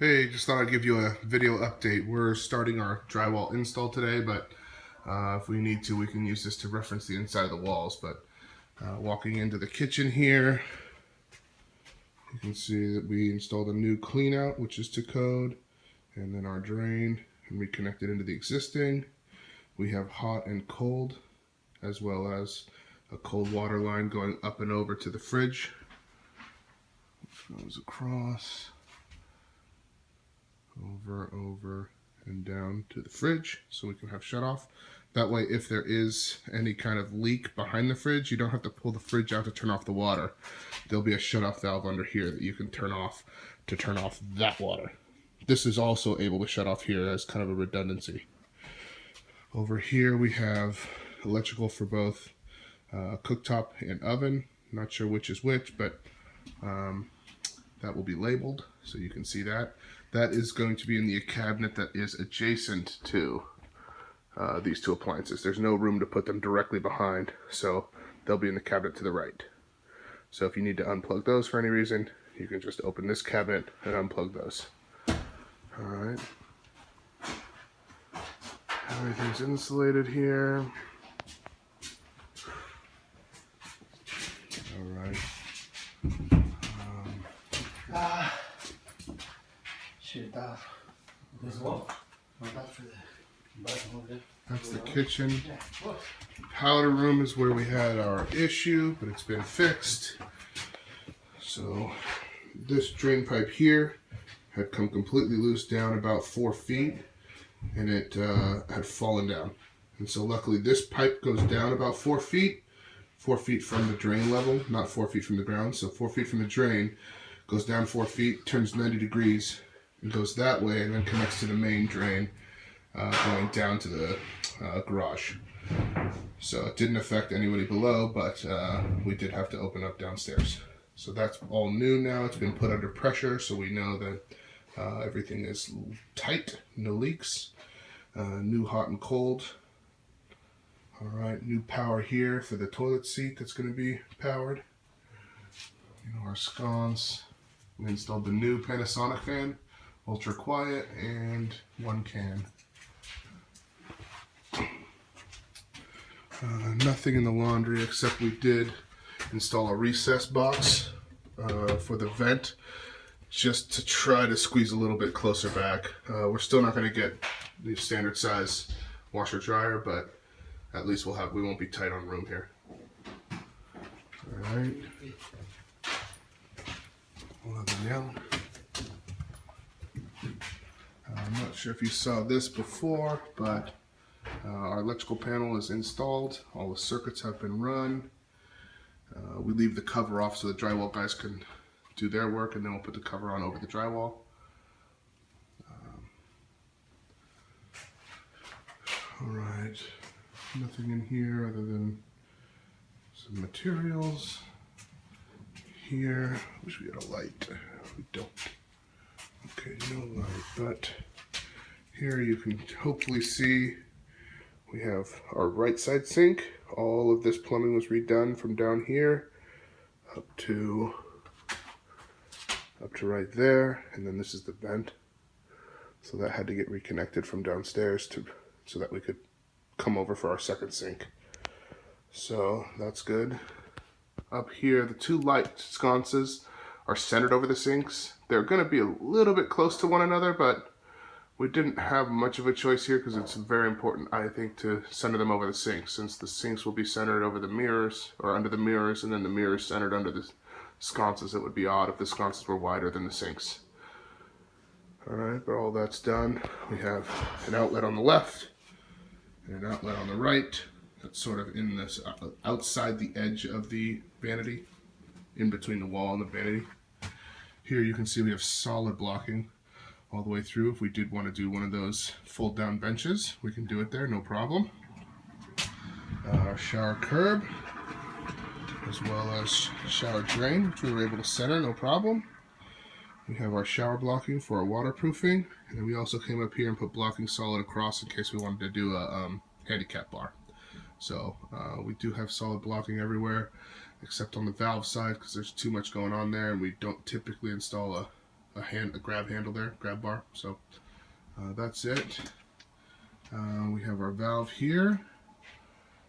Hey, just thought I'd give you a video update. We're starting our drywall install today, but if we need to, we can use this to reference the inside of the walls. But walking into the kitchen here, you can see that we installed a new clean out, which is to code, and then our drain, and we connected into the existing. We have hot and cold, as well as a cold water line going up and over to the fridge, which goes across. Over and down to the fridge so we can have shut off. That way, if there is any kind of leak behind the fridge, you don't have to pull the fridge out to turn off the water. There'll be a shut off valve under here that you can turn off to turn off that water. This is also able to shut off here as kind of a redundancy. Over here we have electrical for both cooktop and oven. Not sure which is which, but that will be labeled so you can see that. That is going to be in the cabinet that is adjacent to these two appliances. There's no room to put them directly behind, so they'll be in the cabinet to the right. So if you need to unplug those for any reason, you can just open this cabinet and unplug those. Alright. Everything's insulated here. Alright. That's the kitchen. Powder room is where we had our issue, but it's been fixed. So this drain pipe here had come completely loose down about 4 feet, and it had fallen down. And so luckily this pipe goes down about 4 feet, 4 feet from the drain level, not 4 feet from the ground. So 4 feet from the drain, goes down 4 feet, turns 90 degrees, and goes that way, and then connects to the main drain, going down to the garage. So it didn't affect anybody below, but we did have to open up downstairs. So that's all new now. It's been put under pressure, so we know that everything is tight, no leaks. New hot and cold. All right, new power here for the toilet seat that's going to be powered. You know, our sconce. We installed the new Panasonic fan, ultra quiet, and 1 can. Nothing in the laundry except we did install a recess box for the vent, just to try to squeeze a little bit closer back. We're still not going to get the standard size washer dryer, but at least we won't be tight on room here. All right. We'll have the nail. I'm not sure if you saw this before, but our electrical panel is installed. All the circuits have been run. We leave the cover off so the drywall guys can do their work, and then we'll put the cover on over the drywall. Alright, nothing in here other than some materials. Here, wish we had a light. We don't. Okay, no light, but here you can hopefully see we have our right side sink. All of this plumbing was redone from down here up to right there, and then this is the vent. So that had to get reconnected from downstairs so that we could come over for our second sink. So that's good. Up here, the two light sconces are centered over the sinks. They're going to be a little bit close to one another, but we didn't have much of a choice here because it's very important, I think, to center them over the sinks, since the sinks will be centered over the mirrors, or under the mirrors, and then the mirrors centered under the sconces. It would be odd if the sconces were wider than the sinks. Alright, but all that's done. We have an outlet on the left and an outlet on the right. That's sort of in this outside the edge of the vanity, in between the wall and the vanity. Here you can see we have solid blocking all the way through. If we did want to do one of those fold down benches, we can do it there, no problem. Our shower curb, as well as shower drain, which we were able to center, no problem. We have our shower blocking for our waterproofing, and then we also came up here and put blocking solid across in case we wanted to do a handicap bar. So we do have solid blocking everywhere, except on the valve side because there's too much going on there, and we don't typically install a a grab handle there, grab bar. So that's it. We have our valve here.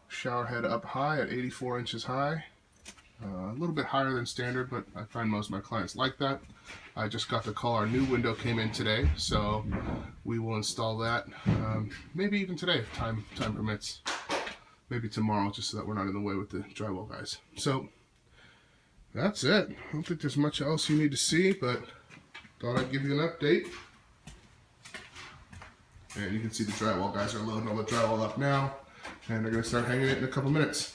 Shower head up high at 84 inches high. A little bit higher than standard, but I find most of my clients like that. I just got the call our new window came in today, so we will install that maybe even today if time permits. Maybe tomorrow, just so that we're not in the way with the drywall guys. So that's it. I don't think there's much else you need to see, but thought I'd give you an update. And you can see the drywall guys are loading all the drywall up now, and they're going to start hanging it in a couple minutes.